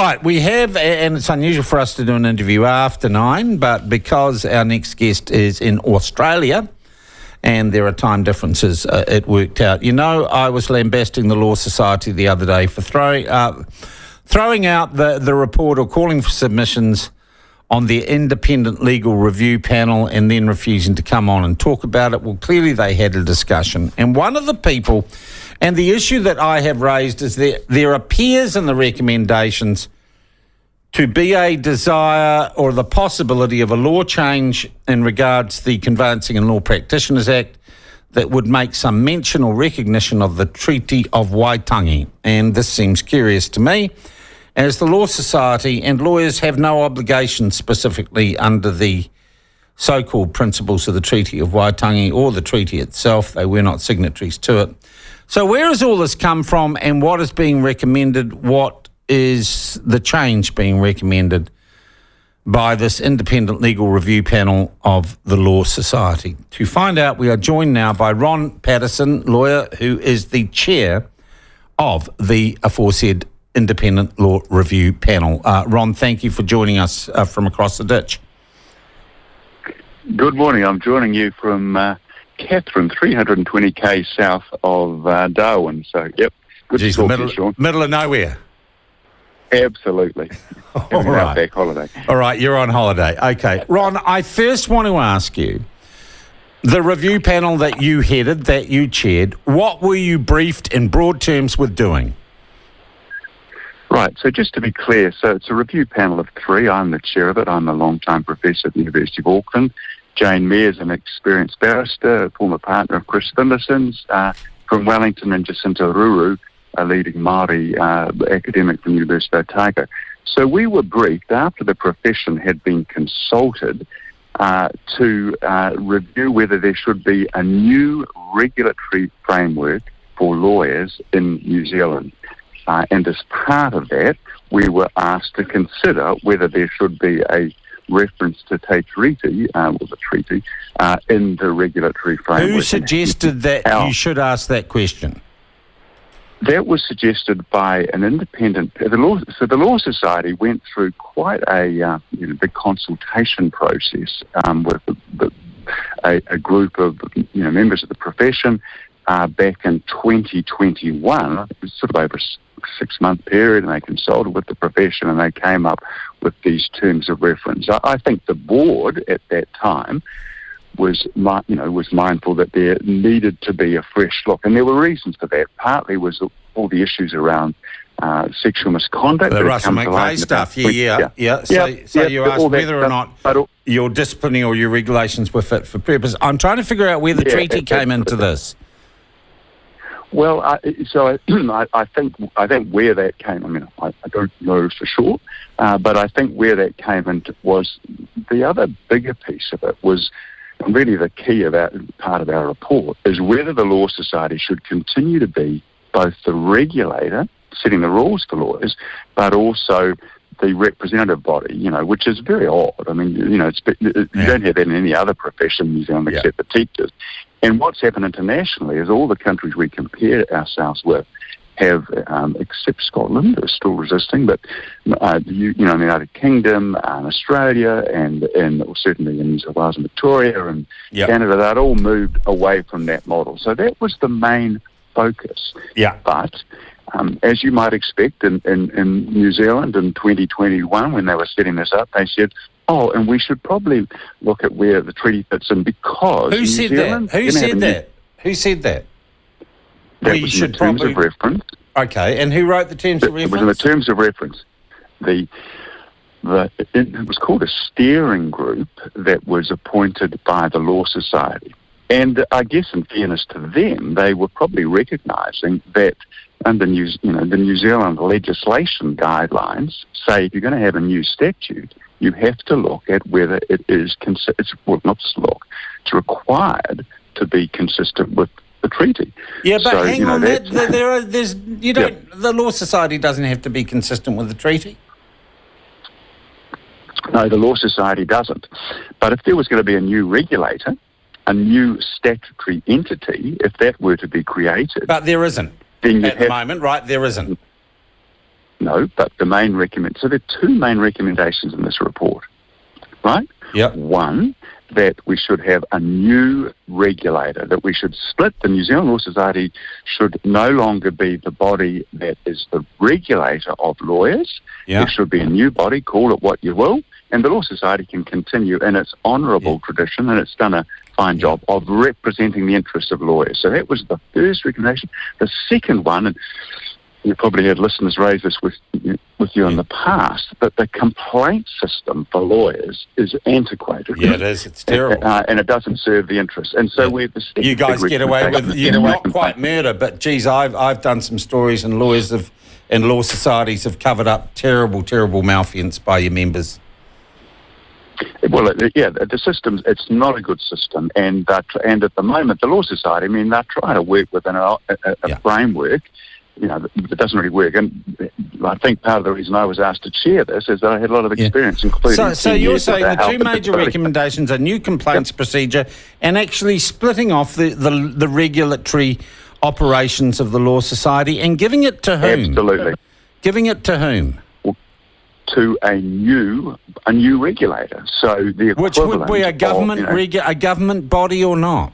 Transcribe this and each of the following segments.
Right, we have, and it's unusual for us to do an interview after 9, but because our next guest is in Australia and there are time differences, it worked out. You know, I was lambasting the Law Society the other day for throwing out the report or calling for submissions on their independent legal review panel and then refusing to come on and talk about it. Well, clearly they had a discussion. And one of the people, and the issue that I have raised is that there appears in the recommendations to be a desire or the possibility of a law change in regards to the Conveyancing and Law Practitioners Act that would make some mention or recognition of the Treaty of Waitangi. And this seems curious to me, as the Law Society and lawyers have no obligation specifically under the so-called principles of the Treaty of Waitangi or the treaty itself. They were not signatories to it. So where has all this come from, and what is being recommended? What is the change being recommended by this independent legal review panel of the Law Society? To find out, we are joined now by Ron Patterson, lawyer, who is the chair of the aforesaid independent law review panel. Ron, thank you for joining us from across the ditch. Good morning. I'm joining you from Catherine, 320k south of Darwin. So, yep, good to talk to you, Sean. Middle of nowhere. Absolutely. All right. Back holiday. All right, you're on holiday. Okay. Ron, I first want to ask you, the review panel that you headed, that you chaired, what were you briefed in broad terms with doing? Right, so just to be clear, so it's a review panel of 3. I'm the chair of it. I'm a long-time professor at the University of Auckland. Jane Mears, an experienced barrister, a former partner of Chris Finderson's from Wellington, and Jacinta Ruru, a leading Māori academic from the University of Otago. So we were briefed after the profession had been consulted to review whether there should be a new regulatory framework for lawyers in New Zealand. And as part of that, we were asked to consider whether there should be a reference to treaty, in the regulatory framework. Who suggested that you should ask that question? That was suggested by an independent. The Law Society went through quite a big consultation process with a group of members of the profession back in 2021. It was sort of over a 6-month period, and they consulted with the profession, and they came up with these terms of reference. I think the board at that time was mindful that there needed to be a fresh look, and there were reasons for that. Partly was all the issues around sexual misconduct. The Russell McVeigh stuff, yeah. So you asked whether or not your disciplinary or your regulations were fit for purpose. I'm trying to figure out where the treaty came into this. Well, I think where that came. I mean, I don't know for sure, but I think where that came into was the other bigger piece of it was. And really the key of part of our report is whether the Law Society should continue to be both the regulator, setting the rules for lawyers, but also the representative body, which is very odd. I mean, you don't have that in any other profession in New Zealand except the teachers. And what's happened internationally is all the countries we compare ourselves with have, except Scotland, are still resisting, but the United Kingdom and Australia and certainly in New South Wales and Victoria and Canada, they'd all moved away from that model. So that was the main focus. Yeah. But as you might expect in New Zealand in 2021, when they were setting this up, they said, and we should probably look at where the treaty fits in because Who said that? Who said that? That was in the terms of reference. Okay, and who wrote the terms of reference? It was in the terms of reference. It was called a steering group that was appointed by the Law Society. And I guess in fairness to them, they were probably recognising that under the New Zealand legislation guidelines say if you're going to have a new statute, you have to look at whether it is it's required to be consistent with the treaty. Yeah, but hang on, the Law Society doesn't have to be consistent with the treaty. No, the Law Society doesn't. But if there was going to be a new regulator, a new statutory entity, if that were to be created... But there isn't then at the moment, right? There isn't. No, but the main so there are two main recommendations in this report, right? Yep. One, that we should have a new regulator, that we should split. The New Zealand Law Society should no longer be the body that is the regulator of lawyers. Yeah. There should be a new body, call it what you will, and the Law Society can continue in its honourable tradition, and it's done a fine job of representing the interests of lawyers. So that was the first recommendation. The second one, and you probably had listeners raise this with you in the past, that the complaint system for lawyers is antiquated. Yeah, it is. It's terrible. And it doesn't serve the interests. And so we're the second you guys get away with, not quite murder, but geez, I've done some stories, and lawyers and law societies have covered up terrible, terrible malfeasance by your members. Well, the system, it's not a good system. And at the moment, the Law Society, they're trying to work within a framework, that doesn't really work. And I think part of the reason I was asked to chair this is that I had a lot of experience, including... So you're saying the two major recommendations are new complaints procedure and actually splitting off the regulatory operations of the Law Society and giving it to whom? Absolutely. Giving it to whom? To a new regulator. So the equivalent, which would be a government a government body or not?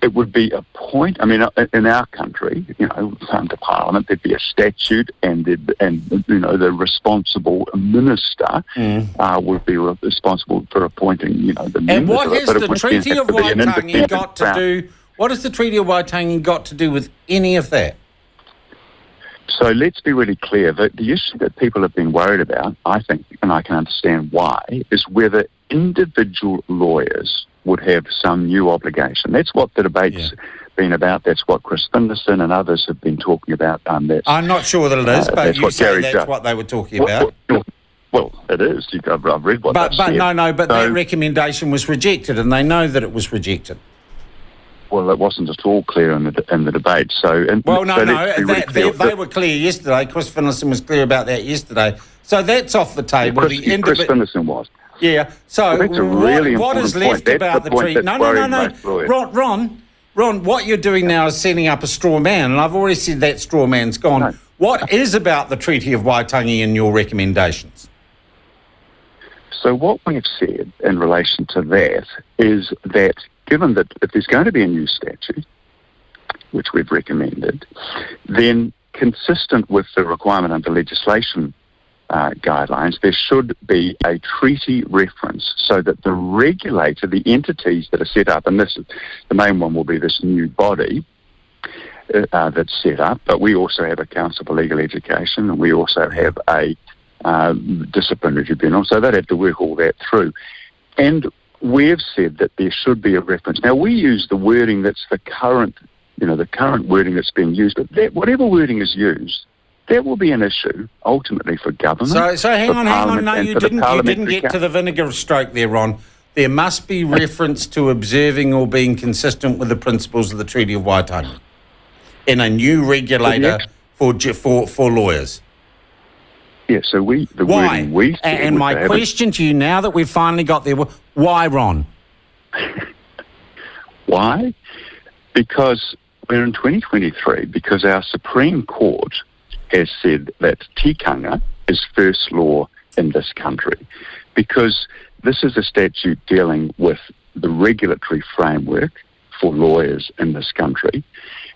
It would be a point. In our country, to Parliament, there'd be a statute, and the responsible minister would be responsible for appointing, the members. And what has the Treaty of Waitangi got to do? What has the Treaty of Waitangi got to do with any of that? So let's be really clear that the issue that people have been worried about, I think, and I can understand why, is whether individual lawyers would have some new obligation. That's what the debate's been about. That's what Chris Finderson and others have been talking about. I'm not sure that it is, but you say that's what they were talking about. Well, it is. I've read what they said. But that recommendation was rejected, and they know that it was rejected. Well, it wasn't at all clear in the debate. They were clear yesterday. Chris Finderson was clear about that yesterday. So that's off the table. Chris Finderson was. Yeah. So that's a really what is left point. about the treaty? No. Ron, what you're doing now is setting up a straw man, and I've already said that straw man's gone. No. What is about the Treaty of Waitangi in your recommendations? So what we've said in relation to that is that given that if there's going to be a new statute, which we've recommended, then consistent with the requirement under legislation guidelines, there should be a treaty reference so that the regulator, the entities that are set up, and the main one will be this new body that's set up, but we also have a Council for Legal Education, and we also have a disciplinary tribunal, so they'd have to work all that through. And we've said that there should be a reference. Now, we use the wording that's the current wording that's being used, but whatever wording is used, that will be an issue ultimately for government. So hang on. No, you didn't get to the vinegar stroke there, Ron. There must be reference to observing or being consistent with the principles of the Treaty of Waitangi in a new regulator for lawyers. Yeah, so wording we said. And my question to you, now that we've finally got there, why, Ron? Why? Because we're in 2023, because our Supreme Court has said that tikanga is first law in this country, because this is a statute dealing with the regulatory framework for lawyers in this country.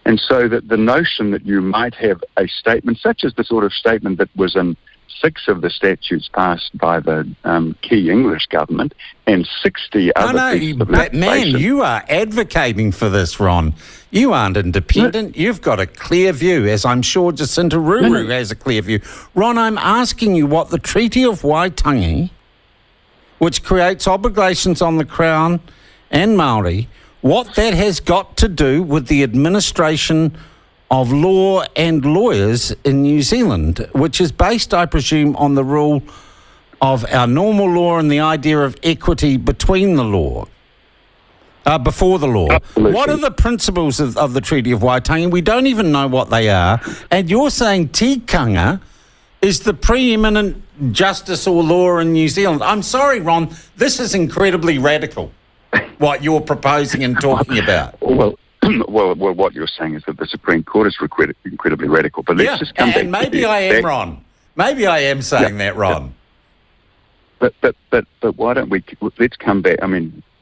And so that the notion that you might have a statement, such as the sort of statement that was in 6 of the statutes passed by the key English government and 60 other pieces of legislation. Man, you are advocating for this, Ron. You aren't independent. You've got a clear view, as I'm sure Jacinta Ruru has a clear view. Ron, I'm asking you what the Treaty of Waitangi, which creates obligations on the Crown and Māori, what that has got to do with the administration of law and lawyers in New Zealand, which is based, I presume, on the rule of our normal law and the idea of equity between the law, before the law. Absolutely. What are the principles of the Treaty of Waitangi? We don't even know what they are. And you're saying tikanga is the preeminent justice or law in New Zealand. I'm sorry, Ron, this is incredibly radical, what you're proposing and talking about. Well, well, what you're saying is that the Supreme Court is incredibly radical. But let's just come back. And maybe I am wrong. Maybe I am saying that wrong. But why don't we? Let's come back.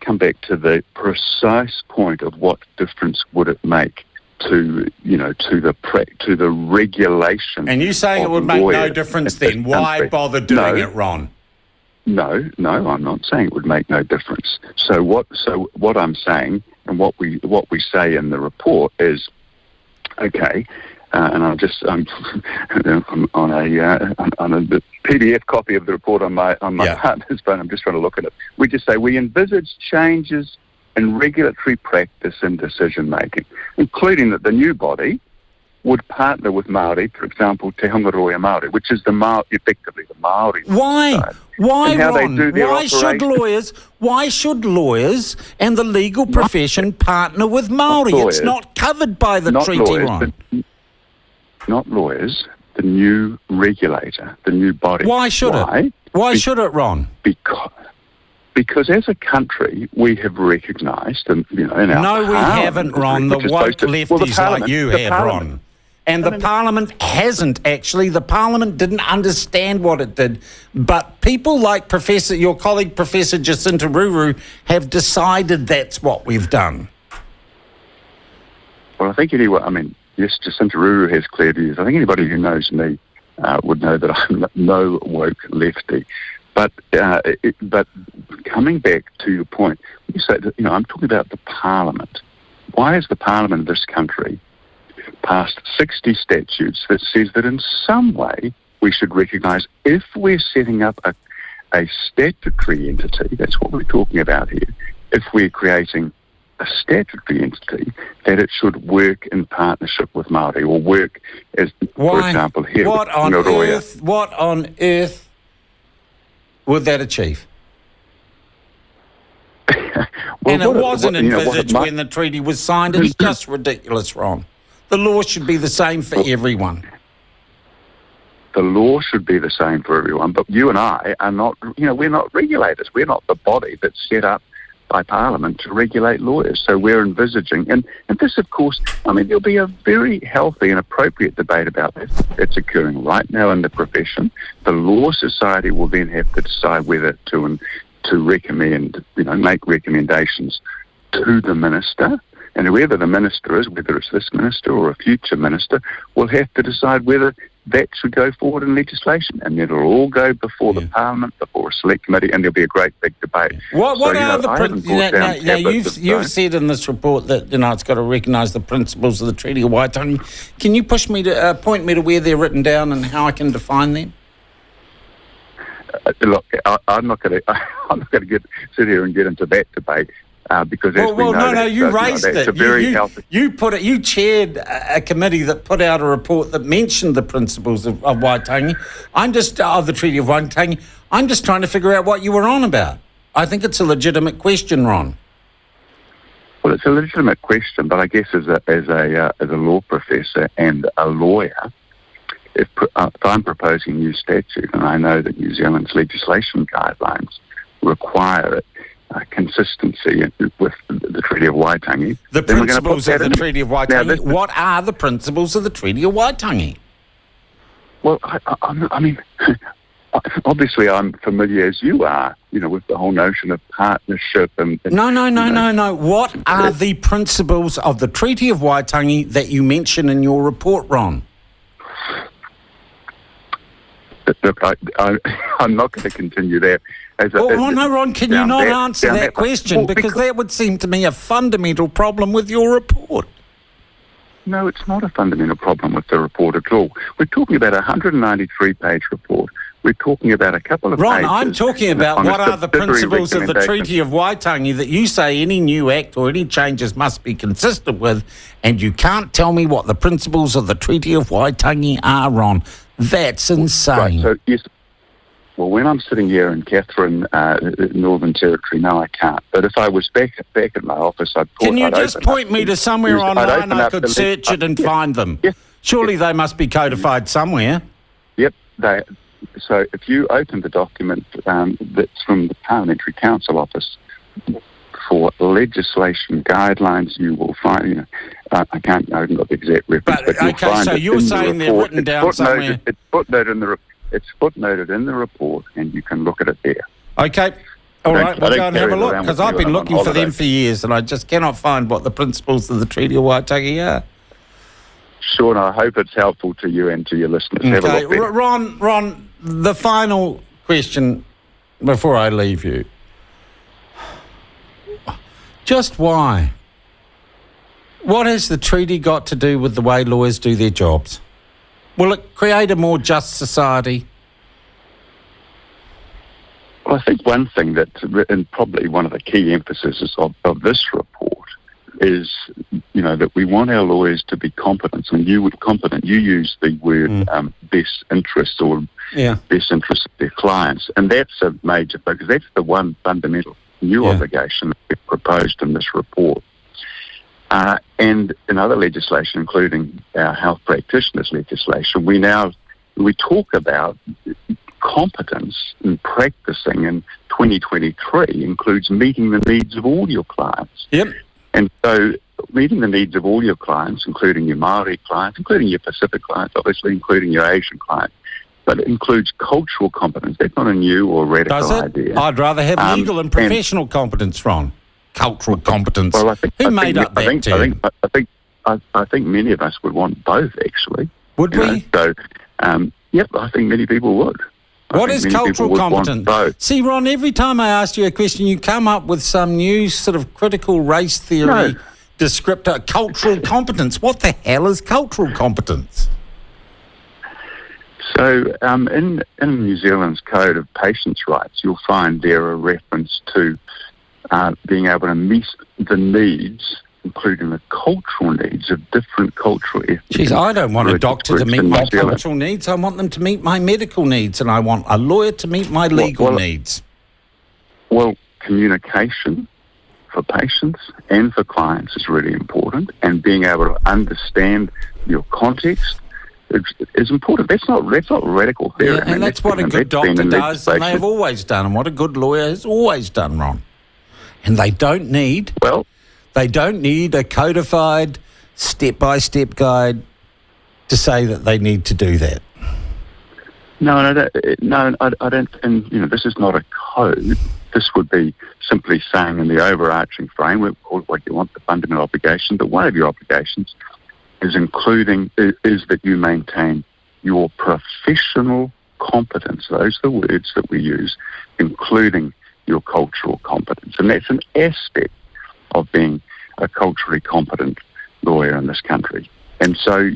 Come back to the precise point of what difference would it make to the regulation. And you saying it would make no difference then? Why bother doing it, Ron? No, I'm not saying it would make no difference. So what I'm saying, and what we say in the report is, okay, and I'm on a PDF copy of the report on my partner's phone. I'm just trying to look at it. We just say we envisage changes in regulatory practice and decision making, including that the new body would partner with Māori, for example, Te Hungaroa Māori, which is effectively the Māori. Why? Side. Why, Ron? Why should lawyers and the legal profession partner with Māori? It's not covered by the treaty, Ron. Not lawyers, the new regulator, the new body. Why should it? Why should it, Ron? Because as a country, we have recognised, in our No, we haven't, Ron. The woke lefties like you have, Ron. And the Parliament hasn't, actually. The Parliament didn't understand what it did. But people like your colleague, Professor Jacinta Ruru, have decided that's what we've done. Well, I think anyway, yes, Jacinta Ruru has clear views. I think anybody who knows me would know that I'm no woke lefty. But coming back to your point, you say that, I'm talking about the Parliament. Why has the Parliament of this country passed 60 statutes that says that in some way we should recognise, if we're setting up a statutory entity, that's what we're talking about here, if we're creating a statutory entity, that it should work in partnership with Māori, or work as, for example, here. What on earth would that achieve? And it wasn't envisaged when the treaty was signed. It's just ridiculous, Ron. The law should be the same for everyone. The law should be the same for everyone, but you and I are not, we're not regulators. We're not the body that's set up by Parliament to regulate lawyers. So we're envisaging, and this, of course, there'll be a very healthy and appropriate debate about this. It's occurring right now in the profession. The Law Society will then have to decide whether to recommend, make recommendations to the minister. And whoever the minister is, whether it's this minister or a future minister, will have to decide whether that should go forward in legislation. And then it'll all go before the Parliament, before a select committee, and there'll be a great big debate. What are the principles? You've said in this report that it's got to recognise the principles of the Treaty of Waitangi. Can you point me to where they're written down and how I can define them? Look, I'm not going to sit here and get into that debate. Because you raised it. You chaired a committee that put out a report that mentioned the principles of Waitangi. Of the Treaty of Waitangi. I'm just trying to figure out what you were on about. I think it's a legitimate question, Ron. Well, it's a legitimate question, but I guess as a law professor and a lawyer, if I'm proposing a new statute, and I know that New Zealand's legislation guidelines require it, consistency with the Treaty of Waitangi. The principles of the Treaty of Waitangi. What are the principles of the Treaty of Waitangi? Well, obviously I'm familiar, as you are, with the whole notion of partnership and... No. What are the principles of the Treaty of Waitangi that you mention in your report, Ron? Look, I'm not going to continue there. Ron, can you not answer that question? Because that would seem to me a fundamental problem with your report. No, it's not a fundamental problem with the report at all. We're talking about a 193-page report. We're talking about a couple of pages. Ron, I'm talking about what are the principles of the Treaty of Waitangi that you say any new act or any changes must be consistent with, and you can't tell me what the principles of the Treaty of Waitangi are, Ron. That's insane. Right, so yes. Well, when I'm sitting here in Katherine, Northern Territory, no, I can't. But if I was back at my office, Can you just point me to somewhere online I could search it and find them? Yes. Surely they must be codified somewhere. Yep. So if you open the document that's from the Parliamentary Council Office for legislation guidelines, you will find, I haven't got the exact reference, but you'll find so you're saying they're written down somewhere? It's footnoted in the report, and you can look at it there. Okay. All right, we'll go and have a look, because I've been looking for them for years, and I just cannot find what the principles of the Treaty of Waitangi are. Sean, I hope it's helpful to you and to your listeners. Have a look there. Ron, the final question before I leave you. Just why? What has the treaty got to do with the way lawyers do their jobs? Will it create a more just society? Well, I think one thing and probably one of the key emphases of this report is, that we want our lawyers to be competent. And you use the word best interests or best interests of their clients. And that's a major focus. That's the one fundamental new obligation that we've proposed in this report. And in other legislation, including our health practitioners legislation, we talk about competence in practicing in 2023 includes meeting the needs of all your clients. Yep. And so meeting the needs of all your clients, including your Māori clients, including your Pacific clients, obviously, including your Asian clients, but it includes cultural competence. That's not a new or radical idea. I'd rather have legal and professional competence, Ron. Cultural competence. Well, Who made up that term? I think many of us would want both, actually. Would we? So, I think many people would. What is cultural competence? See, Ron, every time I ask you a question, you come up with some new sort of critical race theory descriptor. Cultural competence. What the hell is cultural competence? So in New Zealand's Code of Patients' Rights, you'll find there a reference to being able to meet the needs, including the cultural needs of different cultural ethnic. Jeez, I don't want a doctor to meet my cultural needs. I want them to meet my medical needs, and I want a lawyer to meet my legal needs. Well, communication for patients and for clients is really important, and being able to understand your context is important. That's not radical theory. Yeah, and that's what a good doctor does, and they have always done, and what a good lawyer has always done, Ron. And they don't need a codified step-by-step guide to say that they need to do that. No, I don't. And this is not a code. This would be simply saying in the overarching framework what you want, the fundamental obligation. But one of your obligations is that you maintain your professional competence. Those are the words that we use, including your cultural competence, and that's an aspect of being a culturally competent lawyer in this country. And so,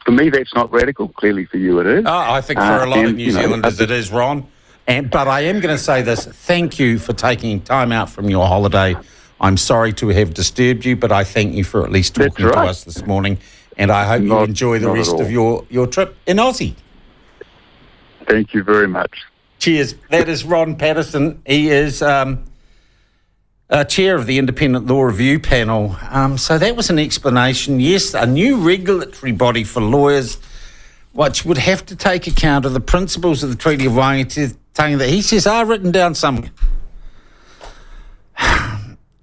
for me, that's not radical. Clearly, for you, it is. I think for a lot of New Zealanders, it is, Ron. But I am going to say this. Thank you for taking time out from your holiday. I'm sorry to have disturbed you, but I thank you for at least talking to us this morning. And I hope you enjoy the rest of your trip in Aussie. Thank you very much. Cheers. That is Ron Patterson. He is chair of the Independent Law Review Panel. So that was an explanation. Yes, a new regulatory body for lawyers, which would have to take account of the principles of the Treaty of Waitangi that he says are written down somewhere.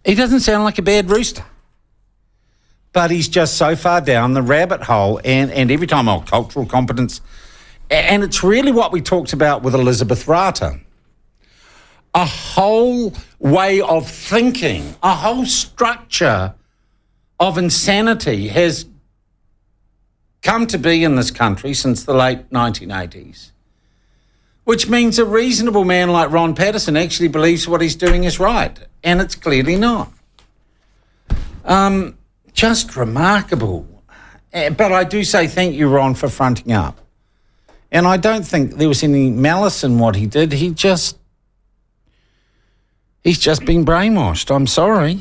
He doesn't sound like a bad rooster. But he's just so far down the rabbit hole, and every time, cultural competence. And it's really what we talked about with Elizabeth Rata. A whole way of thinking, a whole structure of insanity has come to be in this country since the late 1980s, which means a reasonable man like Ron Patterson actually believes what he's doing is right, and it's clearly not. Just remarkable. But I do say thank you, Ron, for fronting up. And I don't think there was any malice in what he did. He's just been brainwashed. I'm sorry.